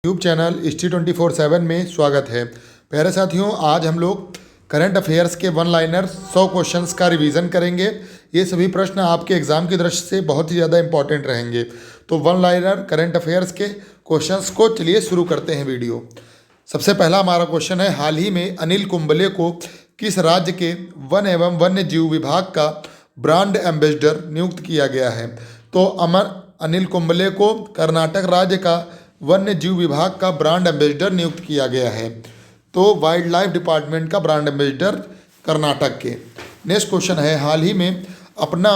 YouTube channel History 24/7 में स्वागत है। प्यारे साथियों, आज हम लोग करंट अफेयर्स के वन लाइनर 100 क्वेश्चंस का रिवीजन करेंगे। ये सभी प्रश्न आपके एग्जाम की दृष्टि से बहुत ही ज़्यादा इंपॉर्टेंट रहेंगे। तो वन लाइनर करंट अफेयर्स के क्वेश्चंस को चलिए शुरू करते हैं वीडियो। सबसे पहला हमारा क्वेश्चन है, हाल ही में अनिल कुंबले को किस राज्य के वन एवं वन्य जीव विभाग का ब्रांड एम्बेसडर नियुक्त किया गया है? तो अनिल कुंबले को कर्नाटक राज्य का वन्य जीव विभाग का ब्रांड एम्बेसडर नियुक्त किया गया है। तो वाइल्ड लाइफ डिपार्टमेंट का ब्रांड एम्बेसडर कर्नाटक के। नेक्स्ट क्वेश्चन है, हाल ही में अपना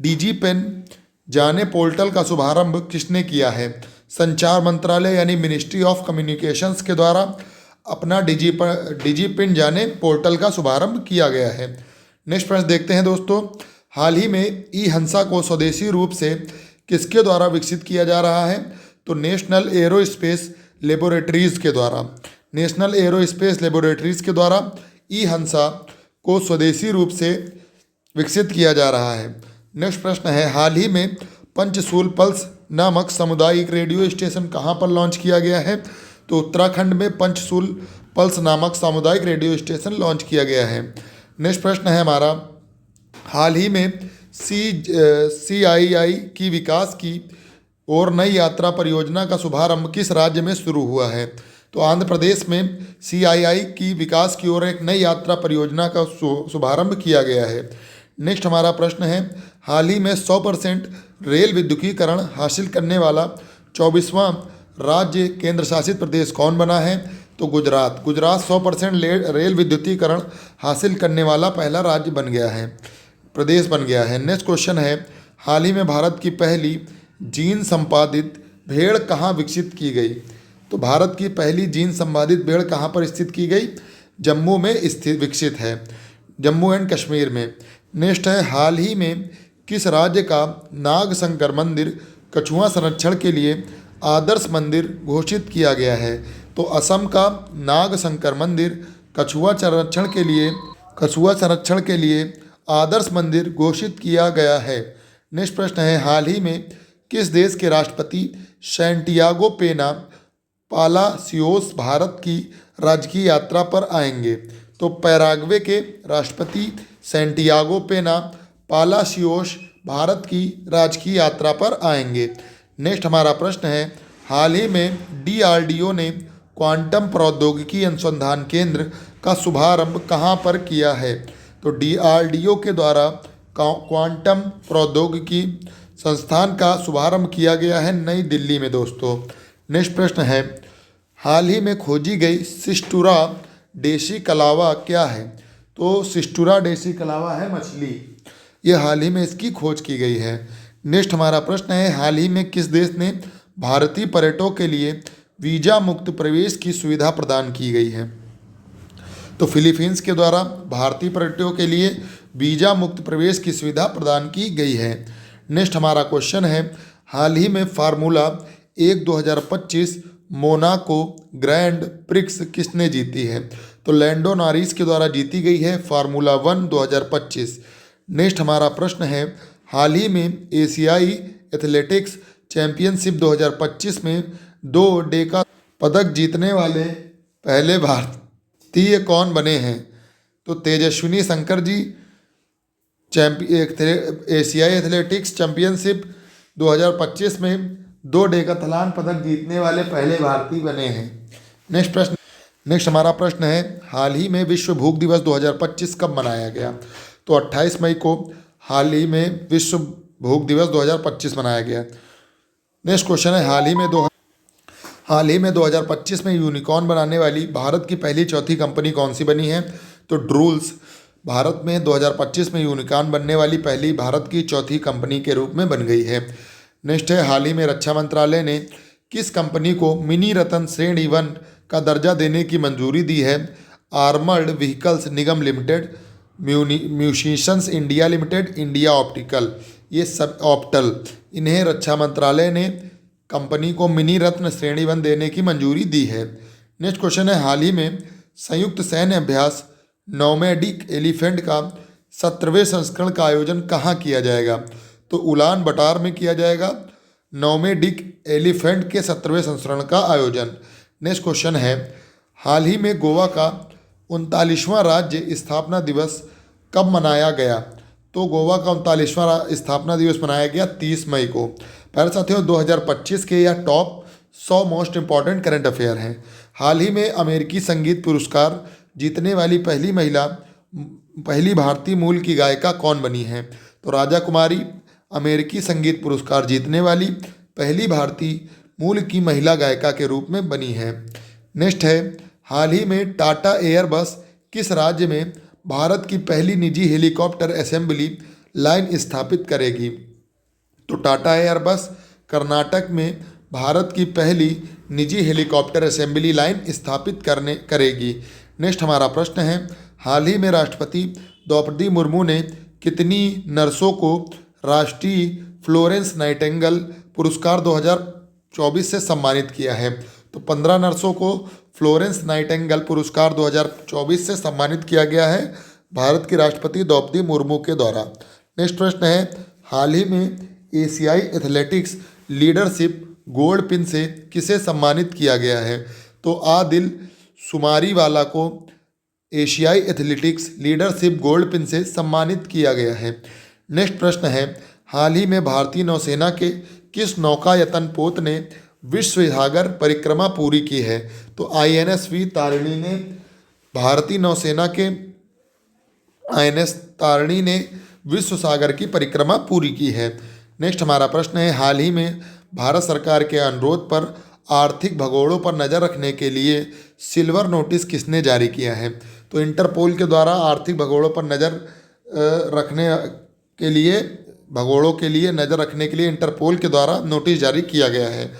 डीजी पेन जाने पोर्टल का शुभारंभ किसने किया है? संचार मंत्रालय यानी मिनिस्ट्री ऑफ कम्युनिकेशंस के द्वारा अपना डीजी पेन जाने पोर्टल का शुभारंभ किया गया है। नेक्स्ट प्रश्न देखते हैं दोस्तों, हाल ही में ई हंसा को स्वदेशी रूप से किसके द्वारा विकसित किया जा रहा है? तो नेशनल एरोस्पेस लेबोरेटरीज़ के द्वारा। नेशनल एरोस्पेस लेबोरेटरीज़ के द्वारा ई हंसा को स्वदेशी रूप से विकसित किया जा रहा है। नेक्स्ट प्रश्न है, हाल ही में पंचसूल पल्स नामक सामुदायिक रेडियो स्टेशन कहाँ पर लॉन्च किया गया है? तो उत्तराखंड में पंचसूल पल्स नामक सामुदायिक रेडियो स्टेशन लॉन्च किया गया है। नेक्स्ट प्रश्न है हमारा, हाल ही में CII की विकास की और नई यात्रा परियोजना का शुभारंभ किस राज्य में शुरू हुआ है? तो आंध्र प्रदेश में CII की विकास की ओर एक नई यात्रा परियोजना का शुभारंभ किया गया है। नेक्स्ट हमारा प्रश्न है, हाल ही में 100% रेल विद्युतीकरण हासिल करने वाला 24वां राज्य केंद्र शासित प्रदेश कौन बना है? तो गुजरात। गुजरात 100% रेल विद्युतीकरण हासिल करने वाला पहला राज्य बन गया है, प्रदेश बन गया है। नेक्स्ट क्वेश्चन है, हाल ही में भारत की पहली जीन संपादित भेड़ कहाँ विकसित की गई? तो भारत की पहली जीन संपादित भेड़ कहाँ पर स्थित की गई? जम्मू में स्थित विकसित है, जम्मू एंड कश्मीर में। नेक्स्ट है, हाल ही में किस राज्य का नाग शंकर मंदिर कछुआ संरक्षण के लिए आदर्श मंदिर घोषित किया गया है? तो असम का नाग शंकर मंदिर कछुआ संरक्षण के लिए आदर्श मंदिर घोषित किया गया है। नेक्स्ट प्रश्न है, हाल ही में किस देश के राष्ट्रपति सैंटियागो पेना पालासियोस भारत की राजकीय यात्रा पर आएंगे? तो पैराग्वे के राष्ट्रपति सैंटियागो पेना पालासियोस भारत की राजकीय यात्रा पर आएंगे। नेक्स्ट हमारा प्रश्न है, हाल ही में DRDO ने क्वांटम प्रौद्योगिकी अनुसंधान केंद्र का शुभारंभ कहाँ पर किया है? तो DRDO के द्वारा क्वांटम प्रौद्योगिकी संस्थान का शुभारंभ किया गया है नई दिल्ली में दोस्तों। नेक्स्ट प्रश्न है, हाल ही में खोजी गई सिस्टूरा डेसिकलावा क्या है? तो सिस्टूरा डेसिकलावा है मछली, ये हाल ही में इसकी खोज की गई है। नेक्स्ट हमारा प्रश्न है, हाल ही में किस देश ने भारतीय पर्यटकों के लिए वीज़ा मुक्त प्रवेश की सुविधा प्रदान की गई है? तो फिलीपींस के द्वारा भारतीय पर्यटकों के लिए वीज़ा मुक्त प्रवेश की सुविधा प्रदान की गई है। नेक्स्ट हमारा क्वेश्चन है, हाल ही में फार्मूला 1 2025 मोनाको ग्रैंड प्रिक्स किसने जीती है? तो लैंडो नॉरिस के द्वारा जीती गई है फार्मूला 1 2025। नेक्स्ट हमारा प्रश्न है, हाल ही में एशियाई एथलेटिक्स चैंपियनशिप 2025 में 2 डेका पदक जीतने वाले पहले भारतीय कौन बने हैं? तो तेजस्विनी शंकर जी एशियाई एथलेटिक्स चैंपियनशिप 2025 में 2 डेकाथलॉन पदक जीतने वाले पहले भारतीय बने हैं। नेक्स्ट हमारा प्रश्न है, हाल ही में विश्व भूख दिवस 2025 कब मनाया गया? तो 28 मई को हाल ही में विश्व भूख दिवस 2025 मनाया गया। नेक्स्ट क्वेश्चन है, हाल ही में 2025 में यूनिकॉर्न बनाने वाली भारत की पहली चौथी कंपनी कौन सी बनी है? तो ड्रूल्स भारत में 2025 में यूनिकॉर्न बनने वाली पहली भारत की चौथी कंपनी के रूप में बन गई है। नेक्स्ट है, हाल ही में रक्षा मंत्रालय ने किस कंपनी को मिनी रत्न श्रेणी 1 का दर्जा देने की मंजूरी दी है? Armoured vehicles Nigam limited, munitions India limited, India optical, ये सब ऑप्टल, इन्हें रक्षा मंत्रालय ने कंपनी को मिनी रत्न श्रेणी 1 देने की मंजूरी दी है। नेक्स्ट क्वेश्चन है, हाल ही में संयुक्त सैन्य अभ्यास नोमैडिक एलिफेंट का 17वें संस्करण का आयोजन कहाँ किया जाएगा? तो उलान बटार में किया जाएगा, नोमेडिक एलिफेंट के 17वें संस्करण का आयोजन। नेक्स्ट क्वेश्चन है, हाल ही में गोवा का 39वां राज्य स्थापना दिवस कब मनाया गया? तो गोवा का 39वां स्थापना दिवस मनाया गया 30 मई को। पहले साथियों 2025 के या top 100 most important current affair हैं। हाल ही में अमेरिकी संगीत पुरस्कार जीतने वाली पहली भारतीय मूल की गायिका कौन बनी है? तो राजा कुमारी अमेरिकी संगीत पुरस्कार जीतने वाली पहली भारतीय मूल की महिला गायिका के रूप में बनी है। नेक्स्ट है, हाल ही में टाटा एयरबस किस राज्य में भारत की पहली निजी हेलीकॉप्टर असेंबली लाइन स्थापित करेगी? तो टाटा एयरबस कर्नाटक में भारत की पहली निजी हेलीकॉप्टर असेंबली लाइन स्थापित करेगी। नेक्स्ट हमारा प्रश्न है, हाल ही में राष्ट्रपति द्रौपदी मुर्मू ने कितनी नर्सों को राष्ट्रीय फ्लोरेंस नाइटिंगेल पुरस्कार 2024 से सम्मानित किया है? तो 15 नर्सों को फ्लोरेंस नाइटिंगेल पुरस्कार 2024 से सम्मानित किया गया है भारत की राष्ट्रपति द्रौपदी मुर्मू के द्वारा। नेक्स्ट प्रश्न है, हाल ही में एशियाई एथलेटिक्स लीडरशिप गोल्ड पिन से किसे सम्मानित किया गया है? तो आदिल सुमारीवाला को एशियाई एथलेटिक्स लीडरशिप गोल्ड पिन से सम्मानित किया गया है। नेक्स्ट प्रश्न है, हाल ही में भारतीय नौसेना के किस नौकायतन पोत ने विश्व सागर परिक्रमा पूरी की है? तो INS तारिणी ने भारतीय नौसेना के INS तारिणी ने विश्व सागर की परिक्रमा पूरी की है। नेक्स्ट हमारा प्रश्न है, हाल ही में भारत सरकार के अनुरोध पर आर्थिक भगोड़ों पर नज़र रखने के लिए सिल्वर नोटिस किसने जारी किया है? तो इंटरपोल के द्वारा आर्थिक भगोड़ों पर नज़र रखने के लिए नज़र रखने के लिए इंटरपोल के द्वारा नोटिस जारी किया गया है।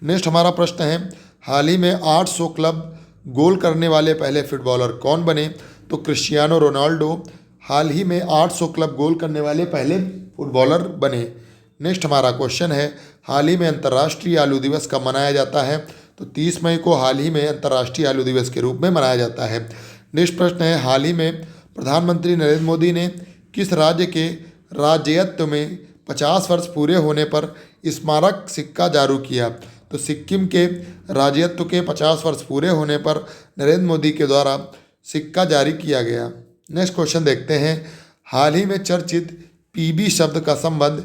नेक्स्ट हमारा प्रश्न है, हाल ही में 800 क्लब गोल करने वाले पहले फुटबॉलर कौन बने? तो क्रिस्टियानो रोनाल्डो हाल ही में 800 क्लब गोल करने वाले पहले फुटबॉलर बने। नेक्स्ट हमारा क्वेश्चन है, हाल ही में अंतर्राष्ट्रीय आलू दिवस कब मनाया जाता है? तो 30 मई को हाल ही में अंतर्राष्ट्रीय आलू दिवस के रूप में मनाया जाता है। नेक्स्ट प्रश्न है, हाल ही में प्रधानमंत्री नरेंद्र मोदी ने किस राज्य के राज्यत्व में 50 वर्ष पूरे होने पर स्मारक सिक्का जारी किया? तो सिक्किम के राज्यत्व के 50 वर्ष पूरे होने पर नरेंद्र मोदी के द्वारा सिक्का जारी किया गया। नेक्स्ट क्वेश्चन देखते हैं, हाल ही में चर्चित PB शब्द का संबंध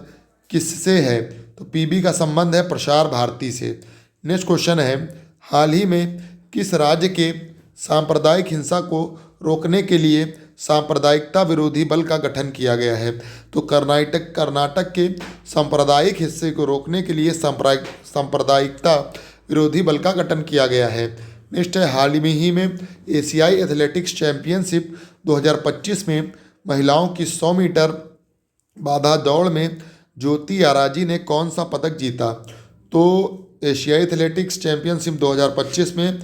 किससे है? तो PB का संबंध है प्रसार भारती से। नेक्स्ट क्वेश्चन है, हाल ही में किस राज्य के सांप्रदायिक हिंसा को रोकने के लिए सांप्रदायिकता विरोधी बल का गठन किया गया है? तो कर्नाटक के सांप्रदायिक हिस्से को रोकने के लिए सांप्रदायिकता विरोधी बल का गठन किया गया है। नेक्स्ट है, हाल ही में एशियाई एथलेटिक्स चैंपियनशिप 2025 में महिलाओं की 100 मीटर बाधा दौड़ में ज्योति आराजी ने कौन सा पदक जीता? तो एशियाई एथलेटिक्स चैंपियनशिप 2025 में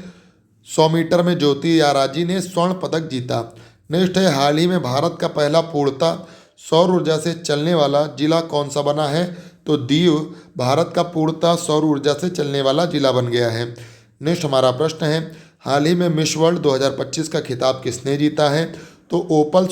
100 मीटर में ज्योति आराजी ने स्वर्ण पदक जीता। नेक्स्ट है, हाल ही में भारत का पहला पूर्णतः सौर ऊर्जा से चलने वाला जिला कौन सा बना है? तो दीव भारत का पूर्णतः सौर ऊर्जा से चलने वाला जिला बन गया है। नेक्स्ट हमारा प्रश्न है, हाल ही में मिस वर्ल्ड 2025 का खिताब किसने जीता है? तो ओपल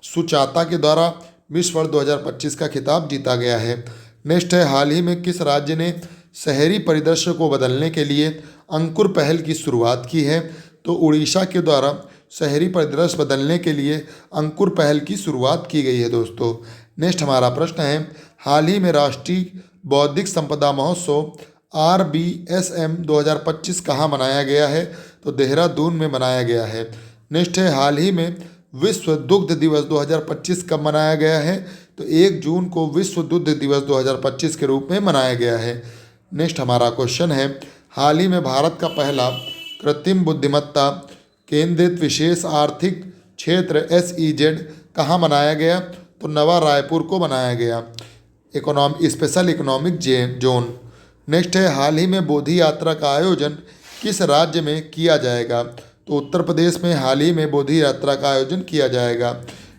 सुचाता के द्वारा मिस वर्ल्ड 2025 का खिताब जीता गया है। नेक्स्ट है, हाल ही में किस राज्य ने शहरी परिदृश्य को बदलने के लिए अंकुर पहल की शुरुआत की है? तो उड़ीसा के द्वारा शहरी परिदृश्य बदलने के लिए अंकुर पहल की शुरुआत की गई है दोस्तों। नेक्स्ट हमारा प्रश्न है, हाल ही में राष्ट्रीय बौद्धिक संपदा महोत्सव RBSM 2025 कहाँ मनाया गया है? तो देहरादून में मनाया गया है। नेक्स्ट है, हाल ही में विश्व दुग्ध दिवस 2025 कब मनाया गया है? तो 1 जून को विश्व दुग्ध दिवस 2025 के रूप में मनाया गया है। नेक्स्ट हमारा क्वेश्चन है, हाल ही में भारत का पहला कृत्रिम बुद्धिमत्ता केंद्रित विशेष आर्थिक क्षेत्र SEZ कहाँ मनाया गया? तो नवा रायपुर को बनाया गया, स्पेशल इकोनॉमिक जोन। नेक्स्ट है, हाल ही में बोधि यात्रा का आयोजन किस राज्य में किया जाएगा? तो उत्तर प्रदेश में हाल ही में बोधि यात्रा का आयोजन किया जाएगा।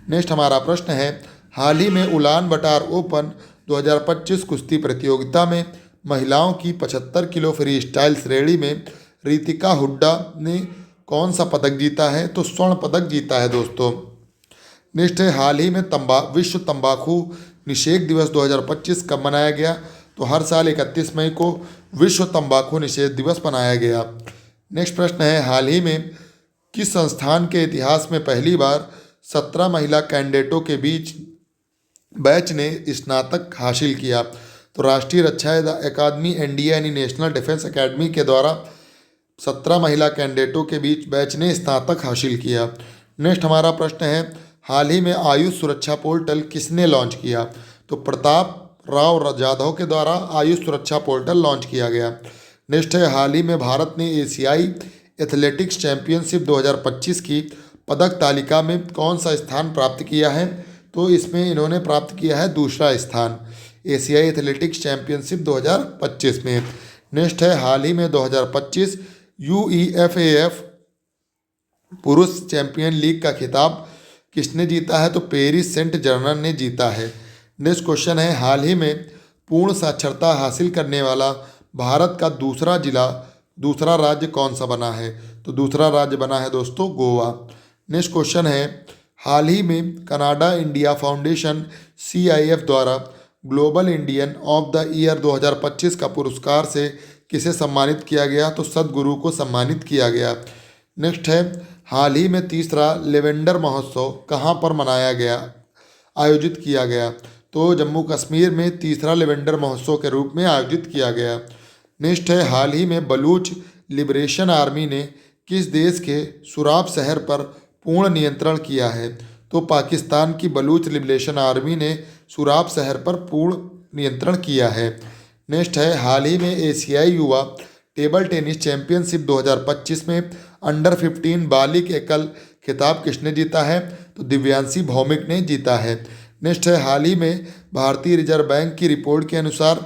नेक्स्ट हमारा प्रश्न है, हाल ही में उलान बटार ओपन 2025 कुश्ती प्रतियोगिता में महिलाओं की 75 किलो फ्री स्टाइल श्रेणी में रितिका हुड्डा ने कौन सा पदक जीता है? तो स्वर्ण पदक जीता है दोस्तों। नेक्स्ट है, हाल ही में विश्व तंबाकू निषेध दिवस 2025 कब मनाया गया? तो हर साल 31 मई को विश्व तंबाकू निषेध दिवस मनाया गया। नेक्स्ट प्रश्न है, हाल ही में किस संस्थान के इतिहास में पहली बार 17 महिला कैंडिडेटों के बीच बैच ने स्नातक हासिल किया? तो राष्ट्रीय रक्षा अकादमी एनडीए यानी नेशनल डिफेंस एकेडमी के द्वारा 17 महिला कैंडिडेटों के बीच बैच ने स्नातक हासिल किया। नेक्स्ट हमारा प्रश्न है, हाल ही में आयुष सुरक्षा पोर्टल किसने लॉन्च किया? तो प्रताप राव जाधव के द्वारा आयुष सुरक्षा पोर्टल लॉन्च किया गया। नेक्स्ट है, हाल ही में भारत ने एशियाई एथलेटिक्स चैंपियनशिप 2025 की पदक तालिका में कौन सा स्थान प्राप्त किया है? तो इसमें इन्होंने प्राप्त किया है दूसरा स्थान एशियाई एथलेटिक्स चैंपियनशिप 2025 में। नेक्स्ट है, हाल ही में 2025 यूईएफएएफ पुरुष चैंपियन लीग का खिताब किसने जीता है? तो पेरिस सेंट जर्मन ने जीता है। नेक्स्ट क्वेश्चन है, हाल ही में पूर्ण साक्षरता हासिल करने वाला भारत का दूसरा राज्य कौन सा बना है? तो दूसरा राज्य बना है दोस्तों गोवा। नेक्स्ट क्वेश्चन है, हाल ही में कनाडा इंडिया फाउंडेशन CIF द्वारा global Indian of the year 2025 का पुरस्कार से किसे सम्मानित किया गया? तो सद्गुरु को सम्मानित किया गया। नेक्स्ट है, हाल ही में तीसरा लेवेंडर महोत्सव कहाँ पर आयोजित किया गया? तो जम्मू कश्मीर में तीसरा लेवेंडर महोत्सव के रूप में आयोजित किया गया। नेक्स्ट है, हाल ही में बलूच लिबरेशन आर्मी ने किस देश के सुराब शहर पर पूर्ण नियंत्रण किया है? तो पाकिस्तान की बलूच लिबरेशन आर्मी ने सुराब शहर पर पूर्ण नियंत्रण किया है। नेक्स्ट है, हाल ही में एशियाई युवा टेबल टेनिस चैंपियनशिप 2025 में अंडर 15 बालिग एकल खिताब किसने जीता है? तो दिव्यांशी भौमिक ने जीता है। नेक्स्ट है, हाल ही में भारतीय रिजर्व बैंक की रिपोर्ट के अनुसार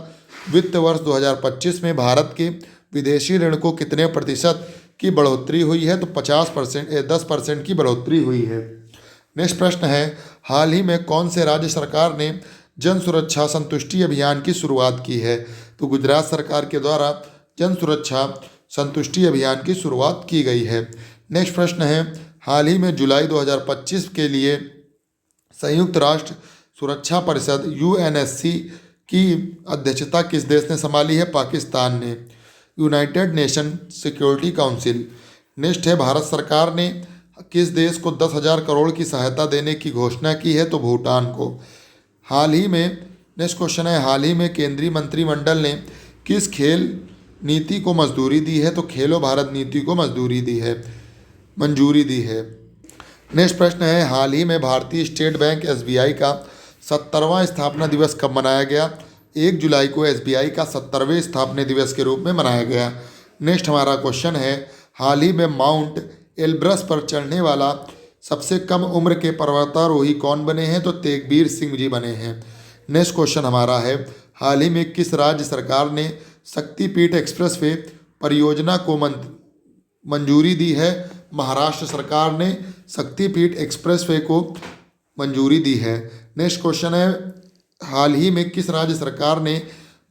वित्त वर्ष 2025 में भारत के विदेशी ऋण को कितने प्रतिशत की बढ़ोतरी हुई है? तो 10% की बढ़ोतरी हुई है। नेक्स्ट प्रश्न है, हाल ही में कौन से राज्य सरकार ने जन सुरक्षा संतुष्टि अभियान की शुरुआत की है? तो गुजरात सरकार के द्वारा जन सुरक्षा संतुष्टि अभियान की शुरुआत की गई है। नेक्स्ट प्रश्न है, हाल ही में जुलाई 2025 के लिए संयुक्त राष्ट्र सुरक्षा परिषद UNSC की अध्यक्षता किस देश ने संभाली है? पाकिस्तान ने। United nation security council. Next है, भारत सरकार ने किस देश को 10,000 करोड़ की सहायता देने की घोषणा की है? तो भूटान को। हाल ही में नेक्स्ट क्वेश्चन है, हाल ही में केंद्रीय मंत्रिमंडल ने किस खेल नीति को मंजूरी दी है? तो खेलो भारत नीति को मंजूरी दी है। नेक्स्ट प्रश्न है, हाल ही में भारतीय स्टेट बैंक SBI का 70वां स्थापना दिवस कब मनाया गया? 1 जुलाई को SBI का 70वें स्थापना दिवस के रूप में मनाया गया। नेक्स्ट हमारा क्वेश्चन है, हाल ही में माउंट एल्ब्रस पर चढ़ने वाला सबसे कम उम्र के पर्वतारोही कौन बने हैं? तो तेगबीर सिंह जी बने हैं। नेक्स्ट क्वेश्चन हमारा है, हाल ही में किस राज्य सरकार ने शक्तिपीठ एक्सप्रेसवे परियोजना को मंजूरी दी है? महाराष्ट्र सरकार ने शक्तिपीठ एक्सप्रेसवे को मंजूरी दी है। नेक्स्ट क्वेश्चन है, हाल ही में किस राज्य सरकार ने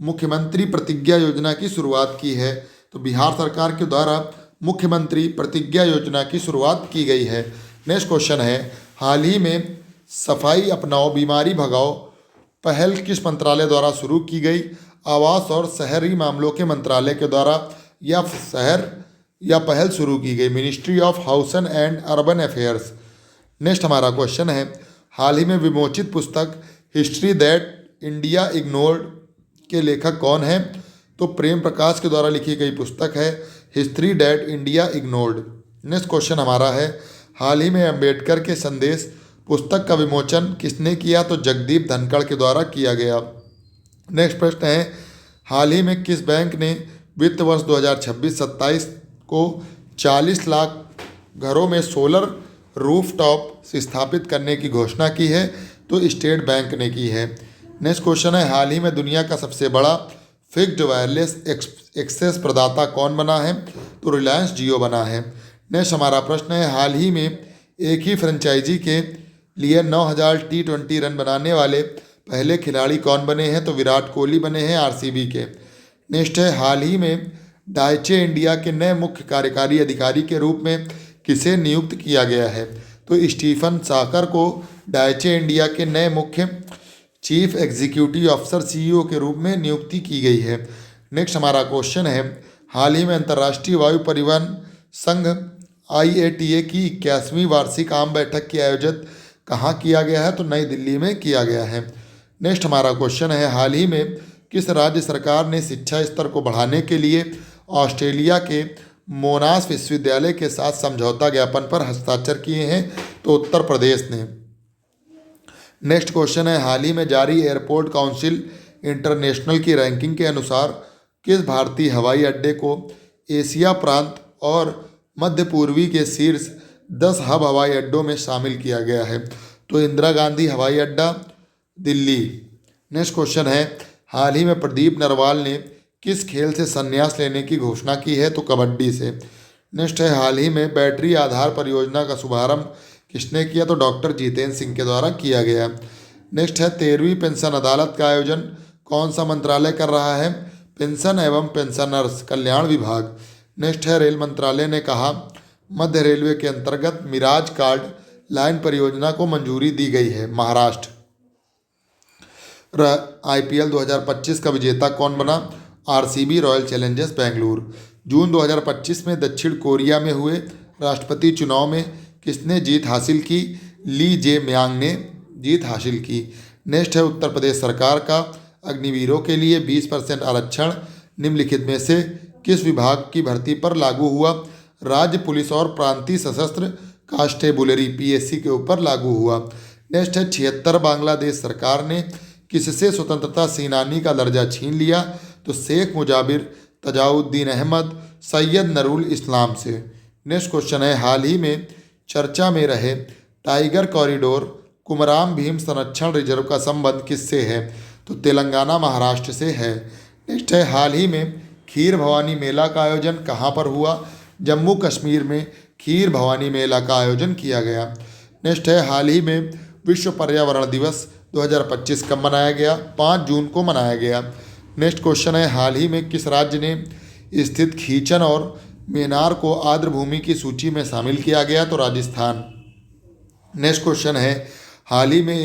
मुख्यमंत्री प्रतिज्ञा योजना की शुरुआत की है? तो बिहार सरकार के द्वारा मुख्यमंत्री प्रतिज्ञा योजना की शुरुआत की गई है। नेक्स्ट क्वेश्चन है, हाल ही में सफाई अपनाओ बीमारी भगाओ पहल किस मंत्रालय द्वारा शुरू की गई? आवास और शहरी मामलों के मंत्रालय के द्वारा यह पहल शुरू की गई, ministry of housing and urban affairs. Next हमारा क्वेश्चन है, हाल ही में विमोचित पुस्तक हिस्ट्री दैट इंडिया इग्नोर्ड के लेखक कौन हैं? तो प्रेम प्रकाश के द्वारा लिखी गई पुस्तक है history that India ignored. Next question हमारा है, हाल ही में अंबेडकर के संदेश पुस्तक का विमोचन किसने किया? तो जगदीप धनखड़ के द्वारा किया गया। नेक्स्ट प्रश्न है, हाल ही में किस बैंक ने वित्त वर्ष 2026-27 को 40 लाख घरों में सोलर रूफटॉप स्थापित करने की घोषणा की है? तो स्टेट बैंक ने की है। नेक्स्ट क्वेश्चन है, हाल ही में दुनिया का सबसे बड़ा फिक्स्ड वायरलेस एक्सेस प्रदाता कौन बना है? तो रिलायंस जियो बना है। नेक्स्ट हमारा प्रश्न है, हाल ही में एक ही फ्रेंचाइजी के लिए 9,000 T20 रन बनाने वाले पहले खिलाड़ी कौन बने हैं? तो विराट कोहली बने हैं RCB के। नेक्स्ट है, हाल ही में डाइचे इंडिया के नए मुख्य कार्यकारी अधिकारी के रूप में किसे नियुक्त किया गया है? तो स्टीफन साकर को डाइचे इंडिया के नए मुख्य चीफ एग्जीक्यूटिव ऑफिसर सीईओ के रूप में नियुक्ति की गई है। नेक्स्ट हमारा क्वेश्चन है, हाल ही में अंतर्राष्ट्रीय वायु परिवहन संघ IATA की 81वीं वार्षिक आम बैठक की आयोजित कहाँ किया गया है? तो नई दिल्ली में किया गया है। नेक्स्ट हमारा क्वेश्चन है, हाल ही में किस राज्य सरकार ने शिक्षा स्तर को बढ़ाने के लिए ऑस्ट्रेलिया के मोनाश विश्वविद्यालय के साथ समझौता ज्ञापन पर हस्ताक्षर किए हैं? तो उत्तर प्रदेश ने। नेक्स्ट क्वेश्चन है, हाल ही में जारी एयरपोर्ट काउंसिल इंटरनेशनल की रैंकिंग के अनुसार किस भारतीय हवाई अड्डे को एशिया प्रांत और मध्य पूर्वी के शीर्ष 10 हब हवाई अड्डों में शामिल किया गया है? तो इंदिरा गांधी हवाई अड्डा, दिल्ली। नेक्स्ट क्वेश्चन है, हाल ही में प्रदीप नरवाल ने किस खेल से संन्यास लेने की घोषणा की है? तो कबड्डी से। नेक्स्ट है, हाल ही में बैटरी आधार परियोजना का शुभारंभ किसने किया? तो डॉक्टर जितेंद्र सिंह के द्वारा किया गया। नेक्स्ट है, 13वीं पेंशन अदालत का आयोजन कौन सा मंत्रालय कर रहा है? पेंशन एवं पेंशनर्स कल्याण विभाग। नेक्स्ट है, रेल मंत्रालय ने कहा मध्य रेलवे के अंतर्गत मिराज कार्ड लाइन परियोजना को मंजूरी दी गई है। महाराष्ट्र। IPL 2025 का विजेता कौन बना? RCB royal challengers Bengaluru. जून 2025 में दक्षिण कोरिया में हुए राष्ट्रपति चुनाव में किसने जीत हासिल की? ली जे म्यांग ने जीत हासिल की। नेक्स्ट है, उत्तर प्रदेश सरकार का अग्निवीरों के लिए 20% आरक्षण निम्नलिखित में से किस विभाग की भर्ती पर लागू हुआ? राज्य पुलिस और प्रांतीय सशस्त्र कांस्टेबुलरी PSC के ऊपर लागू हुआ। नेक्स्ट है, 76 बांग्लादेश सरकार ने किससे स्वतंत्रता सेनानी का दर्जा छीन लिया? तो शेख मुजाबिर, तजाउद्दीन अहमद, सैयद नरूल इस्लाम से। नेक्स्ट क्वेश्चन है, हाल ही में चर्चा में रहे टाइगर कॉरिडोर कुमराम भीम संरक्षण रिजर्व का संबंध किससे है? तो तेलंगाना महाराष्ट्र से है। नेक्स्ट है, हाल ही में खीर भवानी मेला का आयोजन कहाँ पर हुआ? जम्मू कश्मीर में खीर भवानी मेला का आयोजन किया गया। नेक्स्ट है, हाल ही में विश्व पर्यावरण दिवस 2025 कब मनाया गया? 5 जून को मनाया गया। नेक्स्ट क्वेश्चन है, हाल ही में किस राज्य ने स्थित खीचन और मेनार को आर्द्र भूमि की सूची में शामिल किया गया? तो राजस्थान। नेक्स्ट क्वेश्चन है, हाल ही में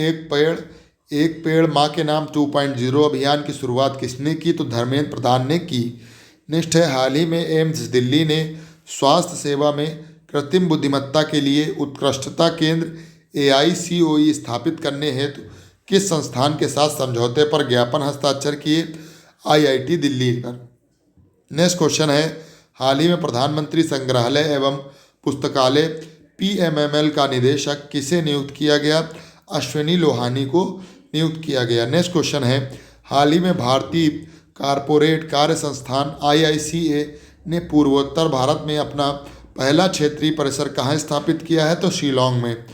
एक पेड़ माँ के नाम 2.0 अभियान की शुरुआत किसने की? तो धर्मेंद्र प्रधान ने की। नेक्स्ट है, हाल ही में एम्स दिल्ली ने स्वास्थ्य सेवा में कृत्रिम बुद्धिमत्ता के लिए उत्कृष्टता केंद्र AICOE स्थापित करने हेतु किस संस्थान के साथ समझौते पर ज्ञापन हस्ताक्षर किए? IIT दिल्ली पर। नेक्स्ट क्वेश्चन है, हाल ही में प्रधानमंत्री संग्रहालय एवं पुस्तकालय PMML का निदेशक किसे नियुक्त किया गया? अश्विनी लोहानी को नियुक्त किया गया। नेक्स्ट क्वेश्चन है, हाल ही में भारतीय कारपोरेट कार्य संस्थान IICA ने पूर्वोत्तर भारत में अपना पहला क्षेत्रीय परिसर कहाँ स्थापित किया है? तो शिलोंग में।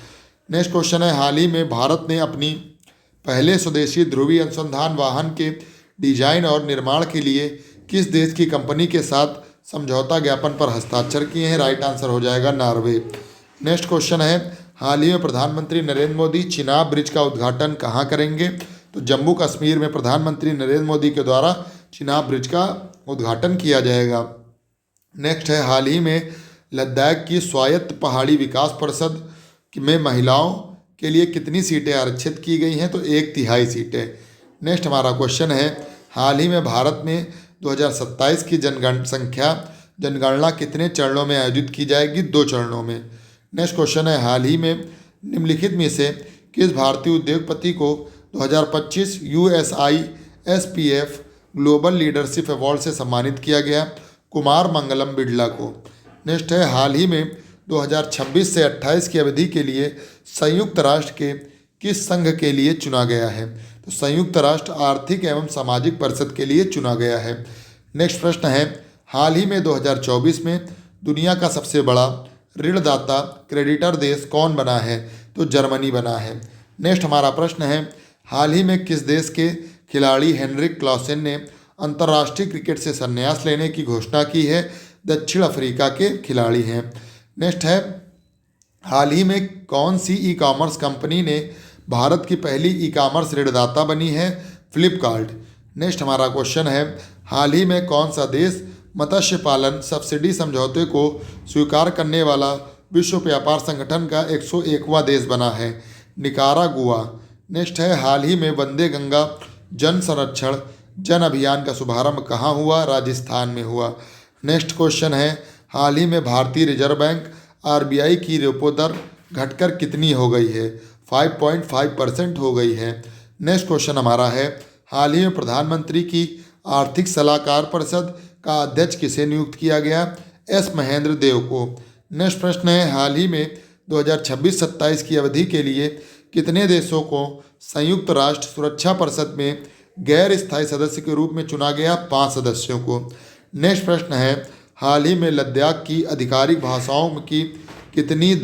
नेक्स्ट क्वेश्चन है, हाल ही में भारत ने अपनी पहले स्वदेशी ध्रुवीय अनुसंधान वाहन के डिजाइन और निर्माण के लिए किस देश की कंपनी के साथ समझौता ज्ञापन पर हस्ताक्षर किए हैं? राइट आंसर हो जाएगा नॉर्वे। नेक्स्ट क्वेश्चन है, हाल ही में प्रधानमंत्री नरेंद्र मोदी चिनाब ब्रिज का उद्घाटन कहाँ करेंगे? तो जम्मू कश्मीर में प्रधानमंत्री नरेंद्र मोदी के द्वारा चिनाब ब्रिज का उद्घाटन किया जाएगा। नेक्स्ट है, हाल ही में लद्दाख की स्वायत्त पहाड़ी विकास परिषद में महिलाओं के लिए कितनी सीटें आरक्षित की गई हैं? तो 1/3 सीटें। नेक्स्ट हमारा क्वेश्चन है, हाल ही में भारत में 2027 की जनगणना कितने चरणों में आयोजित की जाएगी? 2 चरणों में। नेक्स्ट क्वेश्चन है, हाल ही में निम्नलिखित में से किस भारतीय उद्योगपति को 2025 USI SPF global leadership award से सम्मानित किया गया? कुमार मंगलम बिड़ला को। नेक्स्ट है, हाल ही में 2026 से 28 की अवधि के लिए संयुक्त राष्ट्र के किस संघ के लिए चुना गया है? तो संयुक्त राष्ट्र आर्थिक एवं सामाजिक परिषद के लिए चुना गया है। नेक्स्ट प्रश्न है, हाल ही में 2024 में दुनिया का सबसे बड़ा ऋणदाता क्रेडिटर देश कौन बना है? तो जर्मनी बना है। नेक्स्ट हमारा प्रश्न है, हाल ही में किस देश के खिलाड़ी हेनरिक क्लासेन ने अंतर्राष्ट्रीय क्रिकेट से संन्यास लेने की घोषणा की है? दक्षिण अफ्रीका के खिलाड़ी हैं। नेक्स्ट है, हाल ही में कौन सी ई-कॉमर्स कंपनी ने भारत की पहली ई-कॉमर्स ऋणदाता बनी है? फ्लिपकार्ट। नेक्स्ट हमारा क्वेश्चन है, हाल ही में कौन सा देश मत्स्य पालन सब्सिडी समझौते को स्वीकार करने वाला विश्व व्यापार संगठन का 101वां देश बना है? निकारागुआ। नेक्स्ट है हाल ही में वंदे गंगा जन संरक्षण जन अभियान का शुभारंभ कहाँ हुआ? राजस्थान में हुआ। नेक्स्ट क्वेश्चन है हाल ही में भारतीय रिजर्व बैंक आरबीआई की रेपो दर घटकर कितनी हो गई है? 5.5% हो गई है। नेक्स्ट क्वेश्चन हमारा है हाल ही में प्रधानमंत्री की आर्थिक सलाहकार परिषद का अध्यक्ष किसे नियुक्त किया गया? एस महेंद्र देव को। नेक्स्ट प्रश्न है हाल ही में 2026-27 की अवधि के लिए कितने देशों को संयुक्त राष्ट्र सुरक्षा परिषद में गैर स्थायी सदस्य के रूप में चुना गया? 5 सदस्यों को। नेक्स्ट प्रश्न है हाल ही में लद्दाख की आधिकारिक भाषाओं की कितनी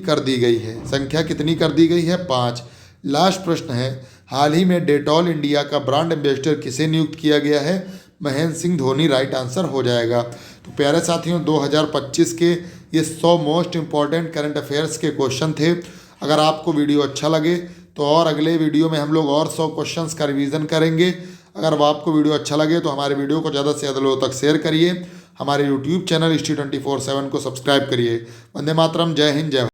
कर दी गई है? संख्या कितनी कर दी गई है? 5। लास्ट प्रश्न है हाल ही में डेटॉल इंडिया का ब्रांड एम्बेसडर किसे नियुक्त किया गया है? महेंद्र सिंह धोनी राइट आंसर हो जाएगा। तो प्यारे साथियों 2025 के ये 100 मोस्ट इम्पॉर्टेंट करंट अफेयर्स के क्वेश्चन थे। अगर आपको वीडियो अच्छा लगे तो और अगले वीडियो में हम लोग और 100 क्वेश्चंस का रिवीजन करेंगे। अगर आपको वीडियो अच्छा लगे तो हमारे वीडियो को ज़्यादा से ज़्यादा लोगों तक शेयर करिए। हमारे यूट्यूब चैनल History 24/7 को सब्सक्राइब करिए। वंदे मातरम। जय हिंद, जय भारत।